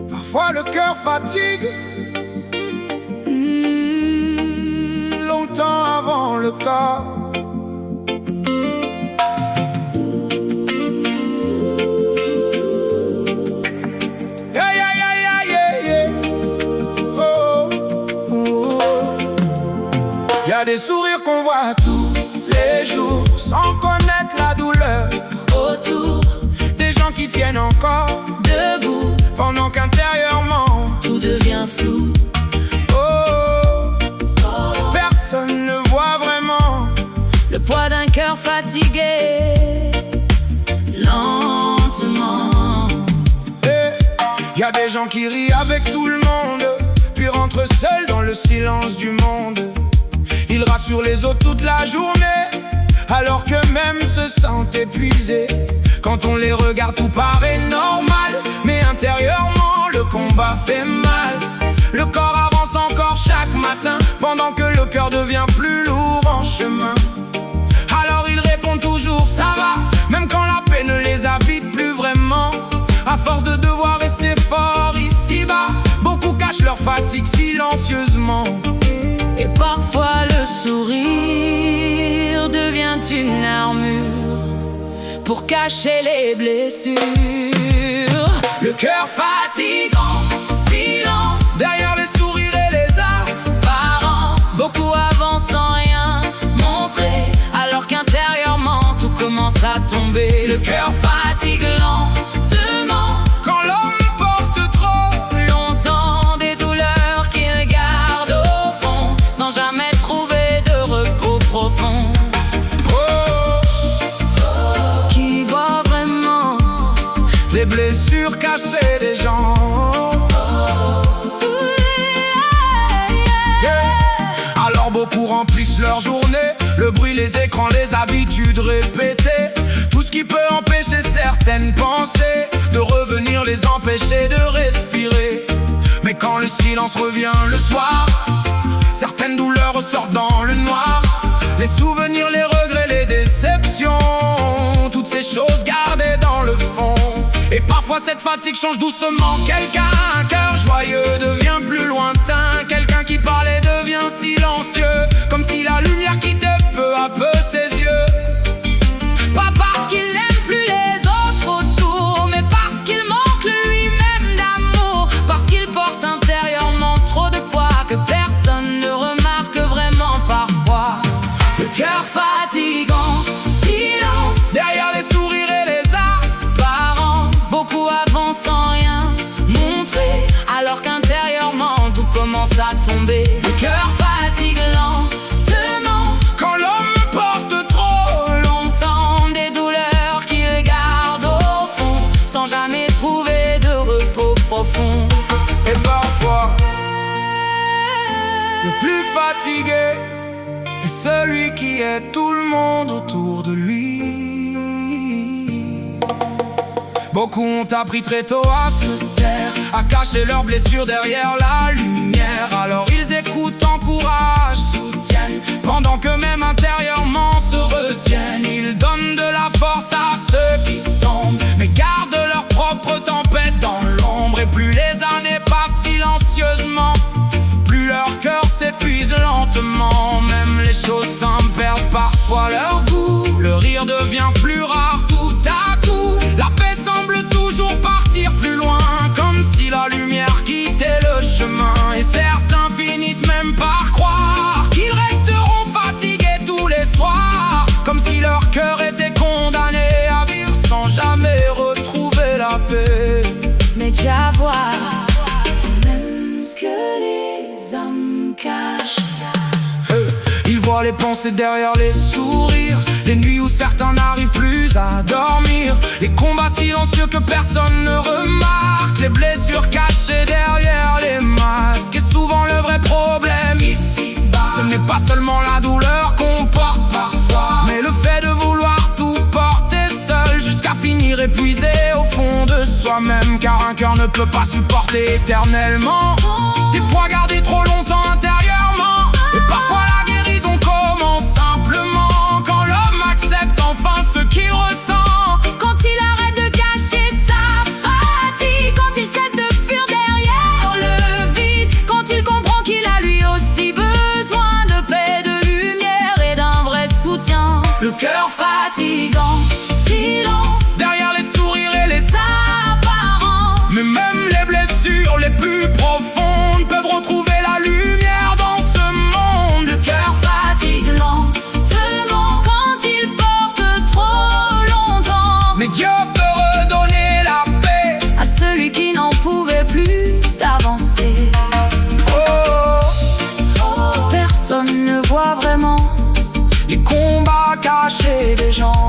Parfois le cœur fatigue, longtemps avant le corps. Y a des sourires qu'on voit tous les jours, sans connaître la douleur autour. Des gens qui tiennent encore debout, pendant qu'intérieurement tout devient flou. Personne ne voit vraiment le poids d'un cœur fatigué. Lentement. Y a des gens qui rient avec tout le monde, puis rentrent seuls dans le silence du monde. Ils rassurent les autres toute la journée, alors qu'eux-mêmes se sentent épuisés. Quand on les regarde, tout paraît normal, mais intérieurement, le combat fait mal. Le corps avance encore chaque matin, pendant que le cœur devient plus lourd en chemin. Alors ils répondent toujours ça va, même quand la paix ne les habite plus vraiment. À force de devoir rester fort ici-bas, beaucoup cachent leur fatigue silencieusement. Et parfois le sourire devient une armure pour cacher les blessures. Le cœur fatigant, silence derrière les sourires et les apparences. Beaucoup avancent sans rien montrer, alors qu'intérieurement tout commence à tomber. Le cœur fatigue lentement quand l'homme porte trop longtemps des douleurs qu'il garde au fond, sans jamais trouver de repos profond. Qui voit vraiment les blessures cachées des gens. Alors beaucoup remplissent leur journée, le bruit, les écrans, les habitudes répétées. Tout ce qui peut empêcher certaines pensées de revenir, les empêcher de respirer. Mais quand le silence revient le soir, certaines douleurs ressortent dans le noir. Les souvenirs, les regrets, les déceptions, toutes ces choses gardées dans le fond. Et parfois cette fatigue change doucement quelqu'un. Un cœur joyeux devient plus lointain. Quelqu'un qui parlait devient silencieux, comme si la lumière quittait peu à peu ses yeux. Pas parce qu'il aime plus les autres autour, mais parce qu'il manque lui-même d'amour. Parce qu'il porte intérieurement trop de poids que personne ne remarque vraiment parfois. Le cœur fatigant, silence derrière les sourires et les apparences. Beaucoup avancent sans rien montrer, alors qu'intérieurement tout commence à tomber. Le cœur fatigue lentement quand l'homme porte trop longtemps des douleurs qu'il garde au fond, sans jamais trouver de repos profond. Et parfois le plus fatigué est celui qui aide tout le monde autour de lui. Beaucoup ont appris très tôt à se taire, à cacher leurs blessures derrière la lumière. Alors ils écoutent, encouragent, soutiennent, pendant que même intérieurement se retiennent. Ils donnent de la force à ceux qui tombent, mais gardent leur propre tempête dans l'ombre. Et plus les années passent silencieusement, plus leur cœur s'épuise lentement. Même les choses simples perdent parfois leur goût. Le rire devient plus rare tout à coup. La paix semble toujours partir plus loin, comme si la lumière quittait le chemin. Et certains finissent même par croire qu'ils resteront fatigués tous les soirs, comme si leur cœur était condamné à vivre sans jamais retrouver la paix. Mais qu'à voir, même ce que les hommes cachent. Ils voient les pensées derrière les sourires, les nuits où certains n'arrivent plus à dormir, les combats silencieux que personne ne remarque, les blessures cachées derrière les masques. Et souvent le vrai problème ici-bas, ce n'est pas seulement la douleur qu'on porte parfois, mais le fait de vouloir tout porter seul, jusqu'à finir épuisé au fond de soi-même. Car un cœur ne peut pas supporter éternellement des poids gardés trop longtemps intérieurement. Et parfois la guérison commence simplement quand l'homme accepte enfin ce qu'il ressent, quand il arrête de cacher sa des gens.